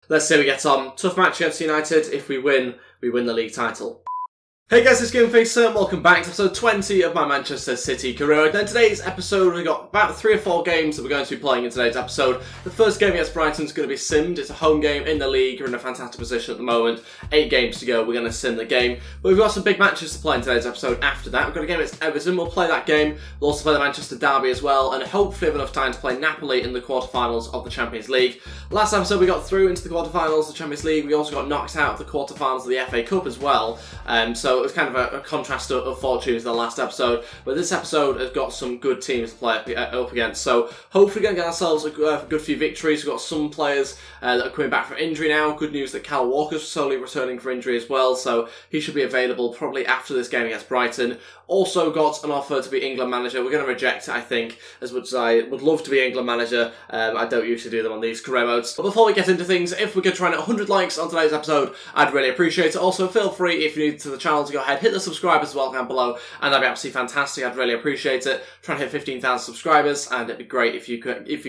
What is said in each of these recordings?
Let's see how we get on. Tough match against United. If we win the league title. Hey guys, it's GameFacer and welcome back to episode 20 of my Manchester City career. Now in today's episode we've got about 3 or 4 games that we're going to be playing in today's episode. The first game against Brighton is going to be simmed. It's a home game in the league. We're in a fantastic position at the moment. 8 games to go. We're going to sim the game. But we've got some big matches to play in today's episode after that. We've got a game against Everton. We'll play that game. We'll also play the Manchester derby as well, and hopefully have enough time to play Napoli in the quarterfinals of the Champions League. Last episode we got through into the quarterfinals of the Champions League. We also got knocked out of the quarterfinals of the FA Cup as well. So it was kind of a contrast of fortunes in the last episode, but this episode has got some good teams to play up against, so hopefully we're going to get ourselves a good few victories. We've got some players that are coming back from injury now. Good news that Kyle Walker's slowly returning from injury as well, so he should be available probably after this game against Brighton. Also got an offer to be England manager. We're going to reject it, I think, as much as I would love to be England manager. I don't usually do them on these career modes. But before we get into things, if we could try and hit 100 likes on today's episode, I'd really appreciate it. Also, feel free, if you're new to the channel, to go ahead, hit the subscribe as well down below, and that'd be absolutely fantastic. I'd really appreciate it. Trying to hit 15,000 subscribers, and it'd be great if you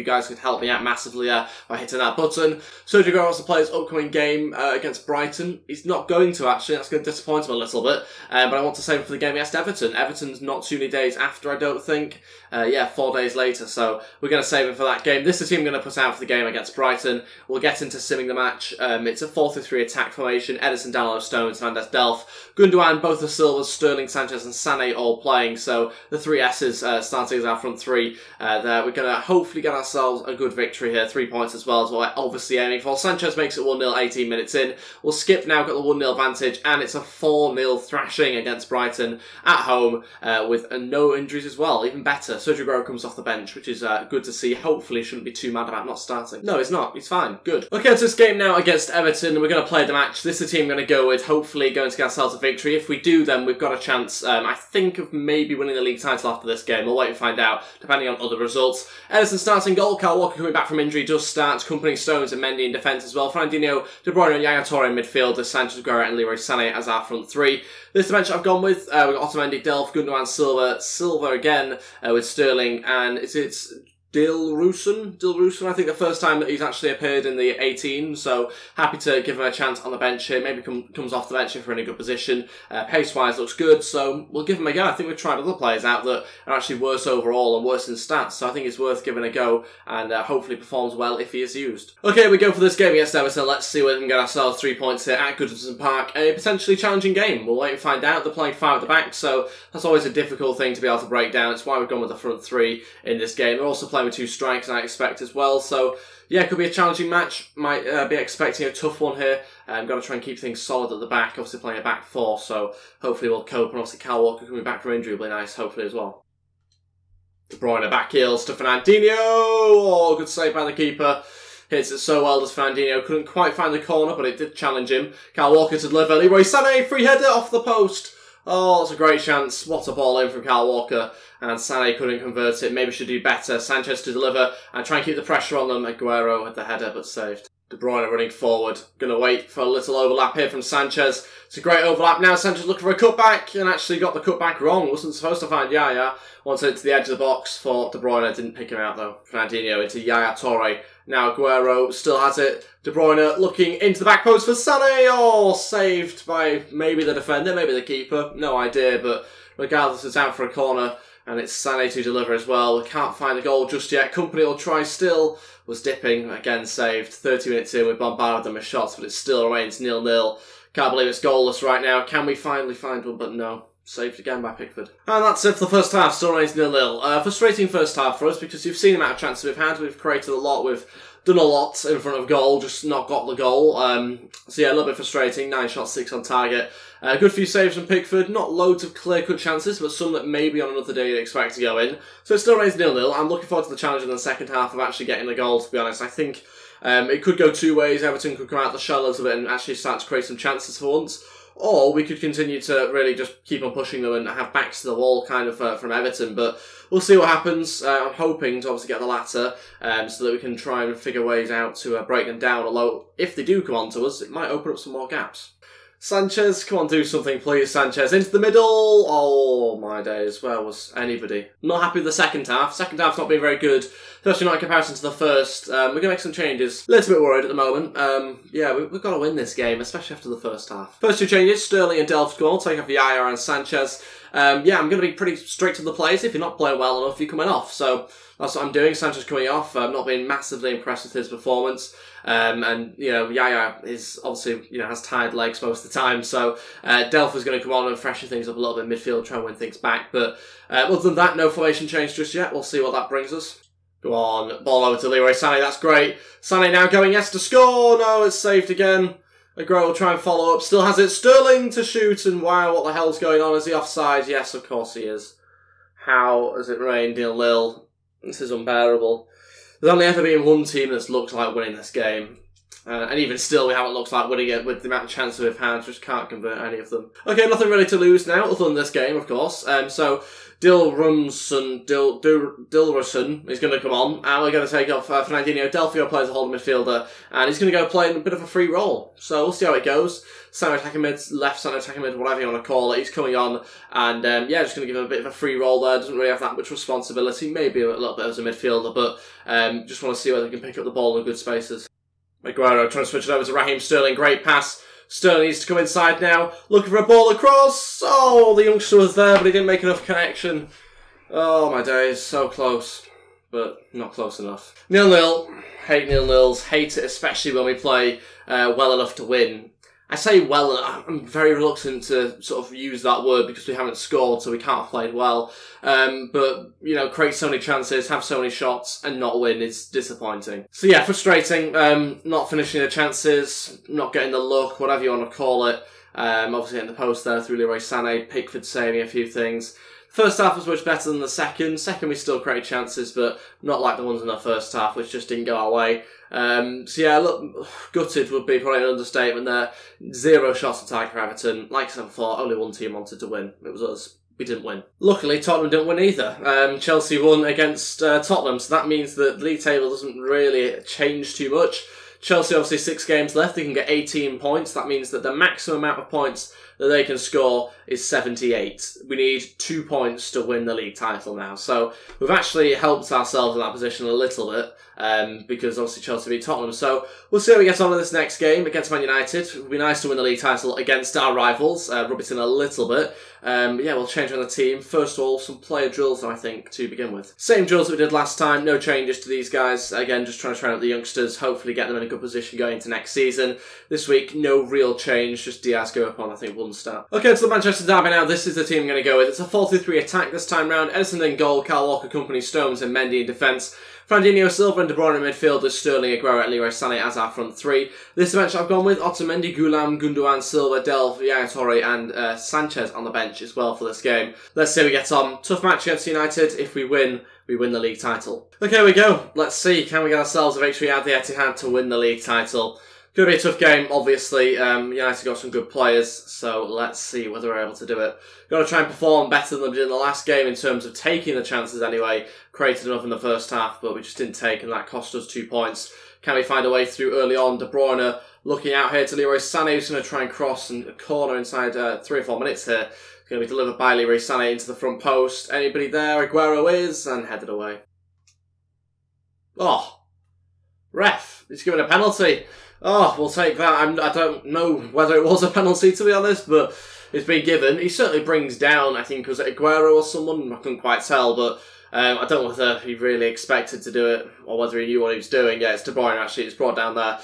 guys could help me out massively by hitting that button. Sergio Aguero wants to play his upcoming game against Brighton. He's not going to, actually. That's going to disappoint him a little bit. But I want to save him for the game against Everton. Everton's not too many days after, I don't think. Yeah, 4 days later, so we're going to save him for that game. This is the team I'm going to put out for the game against Brighton. We'll get into simming the match. It's a 4-3-3 attack formation. Edison, Dalot, Stones, Van der Delph, Gundogan, both the Silvers, Sterling, Sanchez and Sané all playing, so the 3 S's starting as our front 3 there. We're going to hopefully get ourselves a good victory here. 3 points as well, as what we're obviously aiming for. Sanchez makes it 1-0 18 minutes in. We'll skip now, got the 1-0 advantage, and it's a 4-0 thrashing against Brighton at home with no injuries as well. Even better, Sergio Aguero comes off the bench, which is good to see. Hopefully shouldn't be too mad about not starting. No, he's not. He's fine. Good. Okay, it's this game now against Everton. We're going to play the match. This is the team I'm going to go with. Hopefully going to get ourselves a victory. If we do, then we've got a chance, I think, of maybe winning the league title after this game. We'll wait and find out, depending on other results. Edison starting goal. Kyle Walker coming back from injury does start, accompanying Stones and Mendy in defence as well. Fernandinho, De Bruyne and Yaya Toure in midfield. There's Sanchez, Aguero and Leroy Sané as our front 3. This dimension I've gone with, we've got Otamendi, Delph, Gundogan, Silva again, with Sterling, and it's Dilrosun, I think the first time that he's actually appeared in the 18, so happy to give him a chance on the bench here. Maybe comes off the bench if we're in a good position. Pace-wise looks good, so we'll give him a go. I think we've tried other players out that are actually worse overall and worse in stats, so I think it's worth giving a go, and hopefully performs well if he is used. Okay, we go for this game against Everton. Let's see whether we can get ourselves 3 points here at Goodison Park. A potentially challenging game. We'll wait and find out. They're playing 5 at the back, so that's always a difficult thing to be able to break down. It's why we've gone with the front 3 in this game. They're also playing with 2 strikers, I expect as well, so yeah, it could be a challenging match. Might be expecting a tough one here. Got to try and keep things solid at the back, obviously playing a back 4, so hopefully we'll cope, and obviously Kyle Walker coming back from injury will be nice, hopefully as well. De Bruyne back heels to Fernandinho. Oh, good save by the keeper. Hits it so well, does Fernandinho. Couldn't quite find the corner, but it did challenge him. Kyle Walker to deliver. Leroy Sané, free header off the post. Oh, that's a great chance. What a ball in from Kyle Walker. And Sané couldn't convert it. Maybe should do better. Sanchez to deliver and try and keep the pressure on them. Aguero with the header, but saved. De Bruyne running forward. Gonna wait for a little overlap here from Sanchez. It's a great overlap now. Sanchez looking for a cutback and actually got the cutback wrong. Wasn't supposed to find Yaya. Wanted it to the edge of the box for De Bruyne. Didn't pick him out though. Fernandinho into Yaya Toure. Now Aguero still has it. De Bruyne looking into the back post for Sané. Oh, saved by maybe the defender, maybe the keeper. No idea, but regardless, it's out for a corner. And it's Sané to deliver as well. We can't find the goal just yet. Company will try still. Was dipping. Again, saved. 30 minutes in, we've bombarded them with shots, but it still remains 0-0. Can't believe it's goalless right now. Can we finally find one? But no. Saved again by Pickford. And that's it for the first half. Still remains 0-0. Frustrating first half for us because you've seen the amount of chances we've had. We've created a lot. We've done a lot in front of goal, just not got the goal. So yeah, a little bit frustrating. 9 shots, 6 on target. A good few saves from Pickford. Not loads of clear-cut chances, but some that maybe on another day you'd expect to go in. So it still remains 0-0. I'm looking forward to the challenge in the second half of actually getting the goal, to be honest. I think it could go 2 ways. Everton could come out the shell a little bit and actually start to create some chances for once. Or we could continue to really just keep on pushing them and have backs to the wall kind of from Everton. But we'll see what happens. I'm hoping to obviously get the latter so that we can try and figure ways out to break them down. Although if they do come on to us, it might open up some more gaps. Sanchez, come on, do something, please, Sanchez. Into the middle. Oh, my days. Where was anybody? Not happy with the second half. Second half's not been very good, especially not in comparison to the first. We're going to make some changes. A little bit worried at the moment. Yeah, we've got to win this game, especially after the first half. First two changes, Sterling and Delph score, take off Yaya and Sanchez. Yeah, I'm going to be pretty strict to the players. If you're not playing well enough, you're coming off. So that's what I'm doing. Sanchez coming off. I'm not being massively impressed with his performance. And, you know, Yaya is obviously, you know, has tired legs most of the time. So Delph is going to come on and freshen things up a little bit in midfield, try and win things back. But other than that, no formation change just yet. We'll see what that brings us. Go on, ball over to Leroy Sané. That's great. Sané now going, yes, to score. No, it's saved again. Aguero will try and follow up. Still has it. Sterling to shoot. And wow, what the hell's going on? Is he offside? Yes, of course he is. How has it rained 0-0? This is unbearable. There's only ever been one team that's looked like winning this game. And even still, we haven't looked like winning it with the amount of chances we've had. Just can't convert any of them. Okay, nothing really to lose now, other than this game, of course. So Dilrunson is going to come on, and we're going to take off Fernandinho. Delphio plays a holding midfielder, and he's going to go play in a bit of a free role. So we'll see how it goes. Centre attacking mid, left centre attacking mid, whatever you want to call it. He's coming on, and yeah, just going to give him a bit of a free role there. Doesn't really have that much responsibility. Maybe a little bit as a midfielder, but just want to see whether he can pick up the ball in good spaces. Aguero trying to switch it over to Raheem Sterling. Great pass. Sterling needs to come inside now. Looking for a ball across. Oh, the youngster was there, but he didn't make enough connection. Oh, my days. So close, but not close enough. 0-0. Hate 0-0s. Hate it, especially when we play well enough to win. I say well enough. I'm very reluctant to sort of use that word because we haven't scored, so we can't have played well. But, you know, create so many chances, have so many shots, and not win is disappointing. So yeah, frustrating. Not finishing the chances, not getting the luck, whatever you want to call it. Obviously in the post there through Leroy Sané, Pickford saving a few things. First half was much better than the second. Second, we still created chances, but not like the ones in the first half, which just didn't go our way. So yeah, look, gutted would be probably an understatement there. 0 shots on target for Everton. Like I said before, only one team wanted to win. It was us. We didn't win. Luckily, Tottenham didn't win either. Chelsea won against Tottenham, so that means that the league table doesn't really change too much. Chelsea obviously 6 games left. They can get 18 points. That means that the maximum amount of points that they can score is 78. We need 2 points to win the league title now. So we've actually helped ourselves in that position a little bit because obviously Chelsea beat Tottenham. So we'll see how we get on in this next game against Man United. It would be nice to win the league title against our rivals, rub it in a little bit. Yeah, we'll change on the team. First of all, some player drills, I think, to begin with. Same drills that we did last time. No changes to these guys. Again, just trying to train up the youngsters, hopefully get them in a good position going into next season. This week, no real change. Just Diaz go up on, I think, 1 start. Okay, to the Manchester derby now. This is the team I'm going to go with. It's a 4-2-3 attack this time round. Edison in goal, Kyle Walker, Company, Stones and Mendy in defence. Fernandinho, Silva and De Bruyne in midfield with Sterling, Aguero and Leroy Sané as our front 3. This bench I've gone with Otamendi, Goulam, Gundogan, Silva, Delph, Yaya Toure and Sanchez on the bench as well for this game. Let's see how we get on. Tough match against United. If we win the league title. Okay, here we go. Let's see. Can we get ourselves a victory at the Etihad to win the league title? Going to be a tough game, obviously. United got some good players, so let's see whether we're able to do it. Got to try and perform better than we did in the last game in terms of taking the chances anyway. Created enough in the first half, but we just didn't take, and that cost us 2 points. Can we find a way through early on? De Bruyne looking out here to Leroy Sané, who's going to try and cross and a corner inside 3 or 4 minutes here. It's going to be delivered by Leroy Sané into the front post. Anybody there? Aguero is, and headed away. Oh, ref, he's given a penalty. Oh, we'll take that. I don't know whether it was a penalty, to be honest, but it's been given. He certainly brings down, I think, was it Aguero or someone? I couldn't quite tell, but I don't know whether he really expected to do it or whether he knew what he was doing. Yeah, it's De Bruyne, actually. It's brought down there.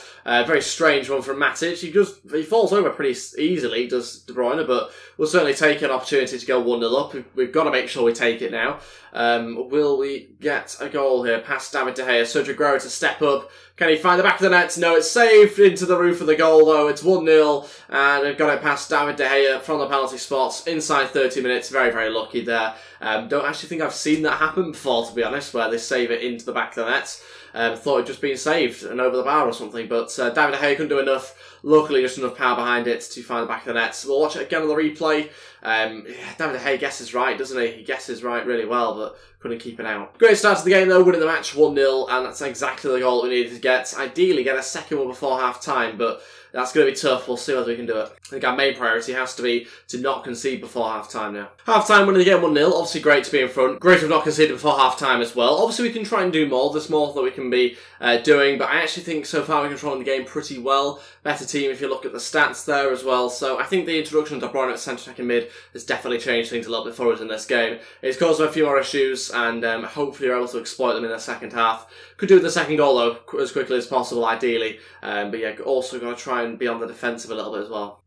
Very strange one from Matic. He falls over pretty easily, does De Bruyne, but we'll certainly take an opportunity to go 1-0 up. We've got to make sure we take it now. Will we get a goal here? Past David De Gea. Sergio Aguero to step up. Can he find the back of the net? No, it's saved into the roof of the goal, though. It's 1-0, and I've got it past David De Gea from the penalty spots inside 30 minutes. Very, very lucky there. Don't actually think I've seen that happen before, to be honest, where they save it into the back of the net. Thought it'd just been saved and over the bar or something, but David De Gea couldn't do enough. Luckily, just enough power behind it to find the back of the net. So we'll watch it again on the replay. David De Gea guesses right, doesn't he? He guesses right really well, but couldn't keep it out. Great start to the game though, winning the match 1-0, and that's exactly the goal we needed to get. Ideally, get a second one before half-time, but that's going to be tough. We'll see whether we can do it. I think our main priority has to be to not concede before half-time now. Half-time winning the game 1-0. Obviously great to be in front. Great to have not conceded before half-time as well. Obviously we can try and do more. There's more that we can be doing, but I actually think so far we're controlling the game pretty well. Better team if you look at the stats there as well. So I think the introduction of De Bruyne at centre-attacking mid has definitely changed things a little bit for us in this game. It's caused a few more issues, and hopefully we're able to exploit them in the second half. Could do the second goal though as quickly as possible, ideally. But yeah, also got to try and be on the defensive a little bit as well.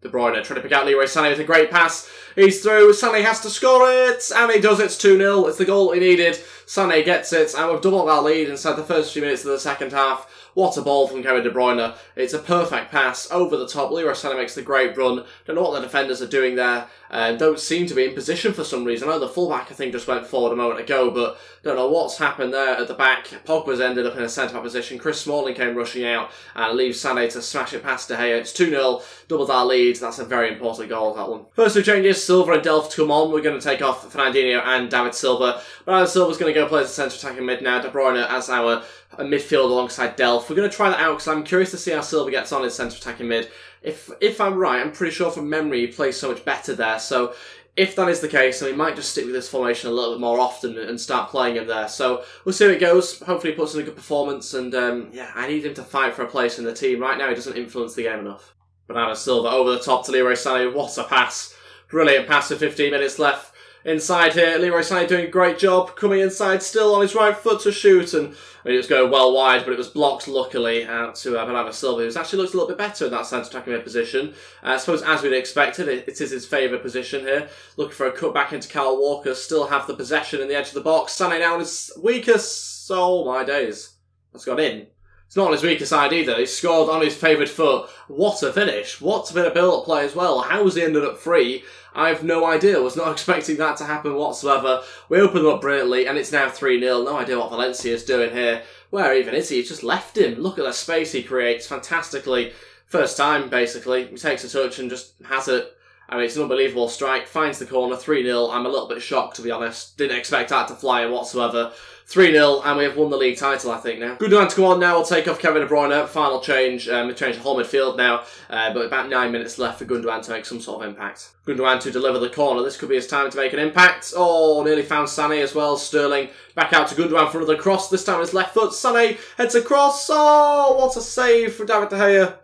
De Bruyne trying to pick out Leroy Sané with a great pass. He's through. Sané has to score it, and he does. It's 2-0. It's the goal he needed. Sané gets it, and we've doubled our lead inside the first few minutes of the second half. What a ball from Kevin De Bruyne. It's a perfect pass over the top. Leroy Sané makes the great run. Don't know what the defenders are doing there. Don't seem to be in position for some reason. I know the fullback, I think, just went forward a moment ago, but don't know what's happened there at the back. Pogba's ended up in a centre-back position. Chris Smalling came rushing out and leaves Sané to smash it past De Gea. It's 2-0, doubled our lead. That's a very important goal, that one. First two changes, Silva and Delph come on. We're going to take off Fernandinho and David Silva. But David Silva's going to go play as a centre-attacking mid now. De Bruyne as our midfield alongside Delph. We're going to try that out because I'm curious to see how Silva gets on his centre-attacking mid. If I'm right, I'm pretty sure from memory he plays so much better there. So if that is the case, then we might just stick with this formation a little bit more often and start playing him there. So we'll see how it goes. Hopefully he puts in a good performance, and yeah, I need him to fight for a place in the team. Right now he doesn't influence the game enough. Bernardo Silva over the top to Leroy Sané. What a pass. Brilliant pass with 15 minutes left. Inside here, Leroy Sané doing a great job, coming inside still on his right foot to shoot, and I mean, it was going well wide, but it was blocked luckily out to Bernardo Silva, who's actually looks a little bit better in that centre-attacking mid position. I suppose as we'd expected, it is his favourite position here. Looking for a cut back into Kyle Walker, still have the possession in the edge of the box. Sané now on his weakest, oh my days, that's gone in. It's not on his weaker side either. He scored on his favoured foot. What a finish. What a bit of build-up play as well. How has he ended up free? I have no idea. I was not expecting that to happen whatsoever. We opened up brilliantly, and it's now 3-0. No idea what Valencia's doing here. Where even is he? He's just left him. Look at the space he creates fantastically. First time, basically. He takes a touch and just has it. I mean, it's an unbelievable strike. Finds the corner, 3-0. I'm a little bit shocked, to be honest. Didn't expect that to fly in whatsoever. 3-0, and we have won the league title, I think, now. Gundogan to come on now. We'll take off Kevin De Bruyne. Final change. We've changed the whole midfield now, but about 9 minutes left for Gundogan to make some sort of impact. Gundogan to deliver the corner. This could be his time to make an impact. Oh, nearly found Sané as well. Sterling back out to Gundogan for another cross. This time his left foot. Sané heads across. Oh, what a save from David De Gea.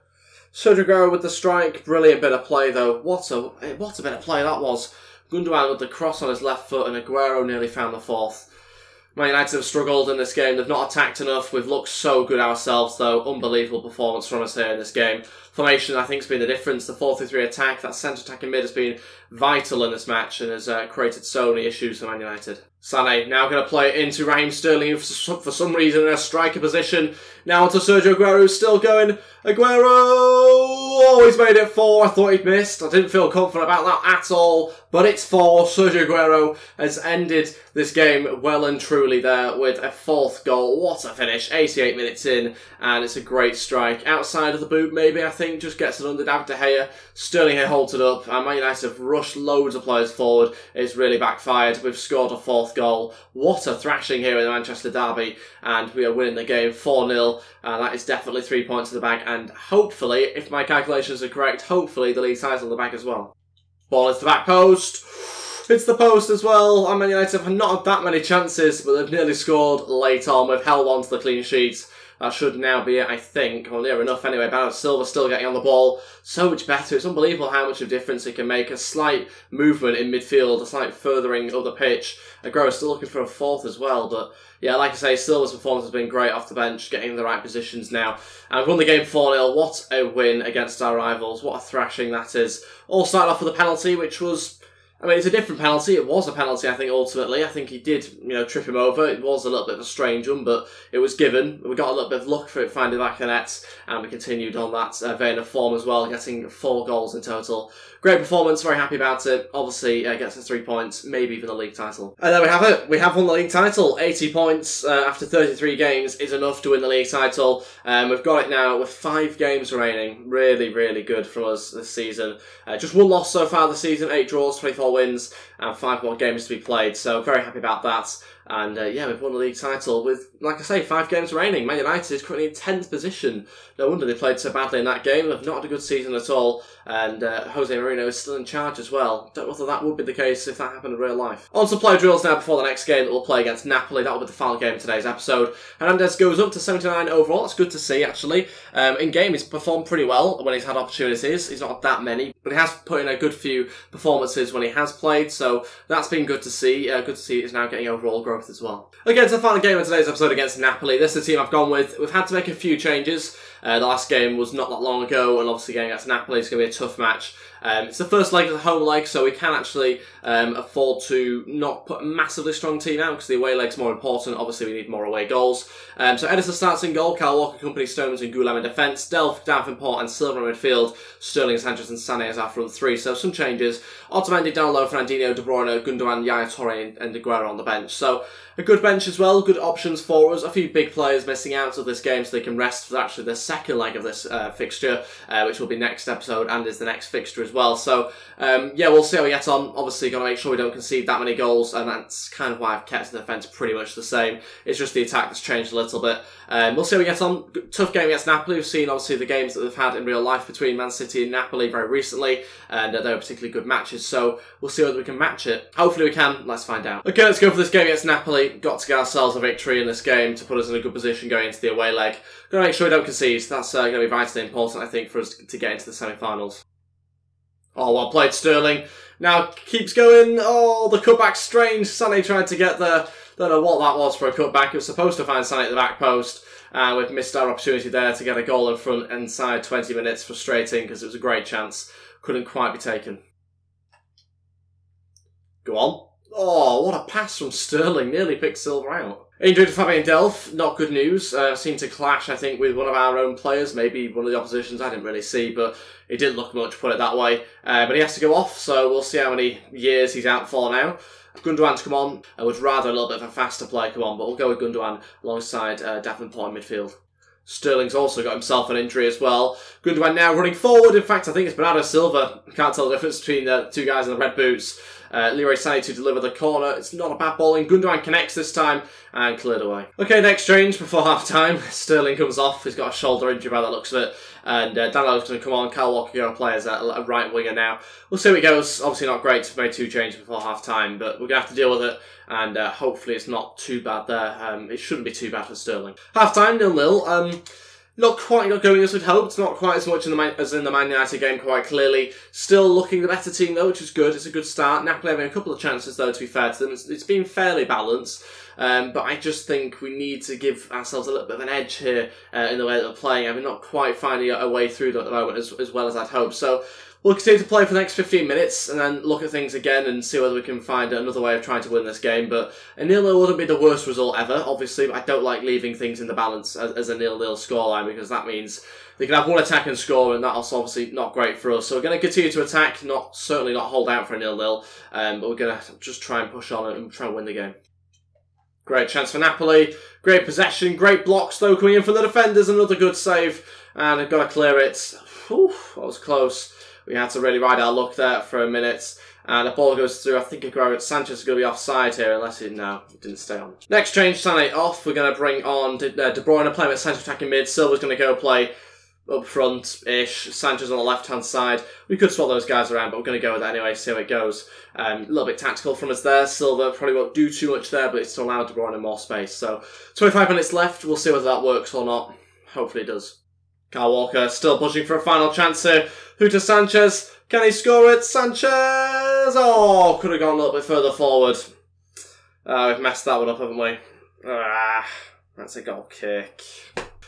Sergio Aguero with the strike. Brilliant bit of play, though. What a bit of play that was. Gundogan with the cross on his left foot, and Aguero nearly found the fourth. Man United have struggled in this game. They've not attacked enough. We've looked so good ourselves, though. Unbelievable performance from us here in this game. Formation, I think, has been the difference. The 4-3-3 attack, that centre-attacking mid has been vital in this match and has created so many issues for Man United. Sané now going to play it into Raheem Sterling, who for some reason in a striker position. Now onto Sergio Aguero, who's still going. Aguero! Oh, he's made it 4. I thought he'd missed. I didn't feel confident about that at all. But it's 4. Sergio Aguero has ended this game well and truly there with a 4th goal. What a finish. 88 minutes in, and it's a great strike. Outside of the boot, maybe, I think. Just gets it under David De Gea. Sterling here holds it up, and Man United have rushed loads of players forward. It's really backfired. We've scored a 4th goal. What a thrashing here in the Manchester derby, and we are winning the game 4-0. That is definitely 3 points in the bag, and hopefully, if my calculations are correct, hopefully the league title in the bag as well. Ball is the back post. It's the post as well. And Man United have not had that many chances, but they've nearly scored late on. We've held on to the clean sheet. That should now be it, I think. Well, near enough anyway. Bernardo Silva still getting on the ball. So much better. It's unbelievable how much of a difference it can make. A slight movement in midfield, a slight furthering of the pitch. Aguero still looking for a 4th as well. But yeah, like I say, Silva's performance has been great off the bench, getting in the right positions now. And we've won the game 4-0. What a win against our rivals. What a thrashing that is. All started off with a penalty, which was I mean, it's a different penalty. It was a penalty, I think, ultimately. I think he did, trip him over. It was a little bit of a strange one, but it was given. We got a little bit of luck for it finding back the net, and we continued on that vein of form as well, getting 4 goals in total. Great performance, very happy about it. Obviously, gets us 3 points, maybe even the league title. And there we have it. We have won the league title. 80 points after 33 games is enough to win the league title. We've got it now with 5 games remaining. Really, really good from us this season. Just 1 loss so far this season, 8 draws, 24 wins, and 5 more games to be played. So very happy about that. And yeah, we've won the league title with, like I say, 5 games remaining. Man United is currently in 10th position. No wonder they played so badly in that game. They've not had a good season at all. And Jose Mourinho is still in charge as well. Don't know whether that would be the case if that happened in real life. On to player drills now before the next game that we'll play against Napoli. That will be the final game of today's episode. Hernandez goes up to 79 overall. That's good to see, actually. In game, he's performed pretty well when he's had opportunities. He's not had that many, but he has put in a good few performances when he has played. So that's been good to see. Good to see he's now getting overall growth as well. Okay, to the final game of today's episode against Napoli. This is the team I've gone with. We've had to make a few changes. The last game was not that long ago, and obviously going against Napoli is going to be a tough match. It's the first leg of the home leg, so we can actually afford to not put a massively strong team out because the away leg's more important. Obviously, we need more away goals. So Edison starts in goal, Kyle Walker, Company, Stones and Gulam in defence, Delph, Davenport and Silva in midfield, Sterling, Sanchez and Sané as our front 3. So some changes. Otamendi down low, Fernandinho, De Bruyne, Gundogan, Yaya Touré and De Guerra on the bench. So a good bench as well, good options for us. A few big players missing out of this game so they can rest for actually the second leg of this fixture, which will be next episode and is the next fixture as well. So yeah, we'll see how we get on. Obviously got to make sure we don't concede that many goals, and that's kind of why I've kept the defence pretty much the same. It's just the attack that's changed a little bit. We'll see how we get on. Tough game against Napoli. We've seen obviously the games that they've had in real life between Man City and Napoli very recently, and they were particularly good matches, so we'll see whether we can match it. Hopefully we can. Let's find out. Okay, let's go for this game against Napoli. Got to get ourselves a victory in this game to put us in a good position going into the away leg. Got to make sure we don't concede. That's going to be vitally important, I think, for us to get into the semi-finals. Oh, well played, Sterling. Now keeps going. Oh, the cutback's strange. Sané tried to get there. Don't know what that was for a cutback. It was supposed to find Sané at the back post. We've missed our opportunity there to get a goal in front inside 20 minutes. Frustrating because it was a great chance. Couldn't quite be taken. Go on. Oh, what a pass from Sterling. Nearly picked Silva out. Injury to Fabian Delph, not good news. Seemed to clash, I think, with one of our own players, maybe one of the opposition's. I didn't really see, but it didn't look much, put it that way. But he has to go off, so we'll see how many years he's out for now. Gundogan to come on. I would rather a little bit of a faster player come on, but we'll go with Gundogan alongside Davenport in midfield. Sterling's also got himself an injury as well. Gundogan now running forward. In fact, I think it's Bernardo Silva. Can't tell the difference between the two guys in the red boots. Leroy Sané to deliver the corner. It's not a bad ball in. Gundogan connects this time and cleared away. Okay, next change before half-time. Sterling comes off. He's got a shoulder injury by the looks of it. And Daniel's going to come on. Kyle Walker going to play as a right winger now. We'll see how it goes. Obviously not great to make 2 changes before half-time, but we're going to have to deal with it. And hopefully it's not too bad there. It shouldn't be too bad for Sterling. Half-time, 0-0. Not quite going as we'd hoped, not quite as much as in the Man United game, quite clearly. Still looking the better team though, which is good. It's a good start. Napoli having a couple of chances though, to be fair to them. It's been fairly balanced, but I just think we need to give ourselves a little bit of an edge here in the way that we're playing. I mean, not quite finding a way through at the moment as well as I'd hoped. So we'll continue to play for the next 15 minutes and then look at things again and see whether we can find another way of trying to win this game. But a 0-0 wouldn't be the worst result ever, obviously, but I don't like leaving things in the balance as a 0-0 scoreline because that means they can have one attack and score, and that's obviously not great for us. So we're going to continue to attack, certainly not hold out for a 0-0, but we're going to just try and push on and try and win the game. Great chance for Napoli. Great possession, great blocks though coming in from the defenders. Another good save, and they've got to clear it. Whew, that was close. We had to really ride our luck there for a minute. And the ball goes through. I think Sanchez is going to be offside here unless it didn't stay on. Next change, Sané off. We're going to bring on De Bruyne playing with centre attacking mid. Silva's going to go play up front-ish. Sanchez on the left-hand side. We could swap those guys around, but we're going to go with that anyway, see how it goes. A little bit tactical from us there. Silva probably won't do too much there, but it's to allow De Bruyne more space. So 25 minutes left. We'll see whether that works or not. Hopefully it does. Kyle Walker still pushing for a final chance here. Who to Sanchez? Can he score it? Sanchez! Oh, could have gone a little bit further forward. We've messed that one up, haven't we? That's a goal kick.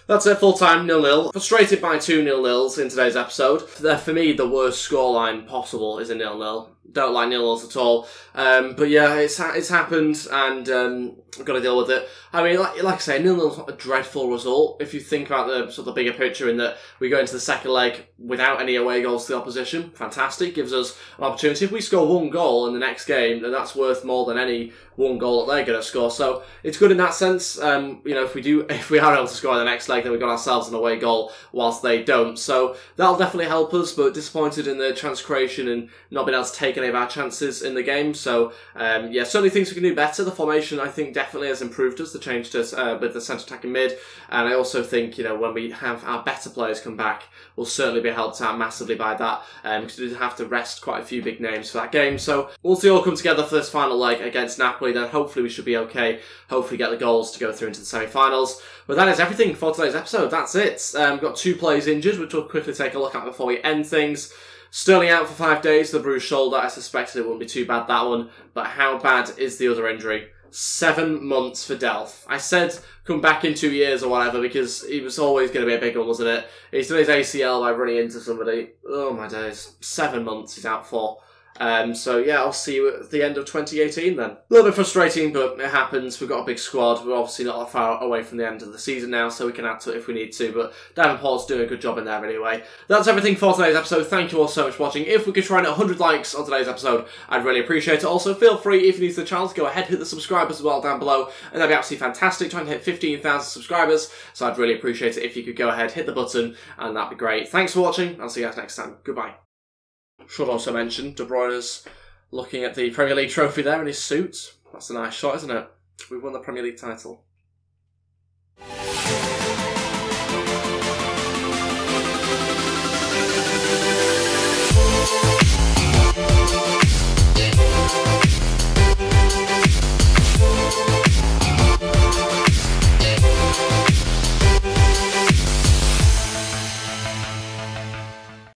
That's it, full-time, 0-0. Frustrated by 2 0-0s in today's episode. For me, the worst scoreline possible is a 0-0. Don't like nil-nils at all. But yeah, it's happened, and I've got to deal with it. I mean, like I say, nil-nil's not a dreadful result if you think about the sort of bigger picture, in that we go into the second leg without any away goals to the opposition. Fantastic, gives us an opportunity. If we score one goal in the next game, then that's worth more than any one goal that they're going to score. So it's good in that sense. You know, if we are able to score in the next leg, then we've got ourselves an away goal whilst they don't. So that'll definitely help us, but disappointed in the chance creation and not being able to take any of our chances in the game. So yeah, certainly things we can do better. The formation, I think, definitely has improved us. The change to with the centre attacking mid, and I also think, you know, when we have our better players come back, we'll certainly be helped out massively by that, because we did have to rest quite a few big names for that game. So we'll see all come together for this final leg against Napoli. Then hopefully we should be okay. Hopefully get the goals to go through into the semi-finals. But that is everything for today's episode. That's it. We've got 2 players injured, which we'll quickly take a look at before we end things. Sterling out for 5 days, the bruised shoulder. I suspected it wouldn't be too bad, that one. But how bad is the other injury? 7 months for Delph. I said come back in 2 years or whatever, because he was always going to be a big one, wasn't it? He's done his ACL by running into somebody. Oh my days. 7 months he's out for. So yeah, I'll see you at the end of 2018 then. A little bit frustrating, but it happens. We've got a big squad. We're obviously not that far away from the end of the season now, so we can add to it if we need to, but Davenport's doing a good job in there anyway. That's everything for today's episode. Thank you all so much for watching. If we could try and hit 100 likes on today's episode, I'd really appreciate it. Also, feel free, if you're new to the channel, to go ahead, hit the subscribe as well down below, and that'd be absolutely fantastic. Trying to hit 15,000 subscribers, so I'd really appreciate it if you could go ahead, hit the button, and that'd be great. Thanks for watching. I'll see you guys next time. Goodbye. Should also mention De Bruyne's looking at the Premier League trophy there in his suit. That's a nice shot, isn't it? We won the Premier League title.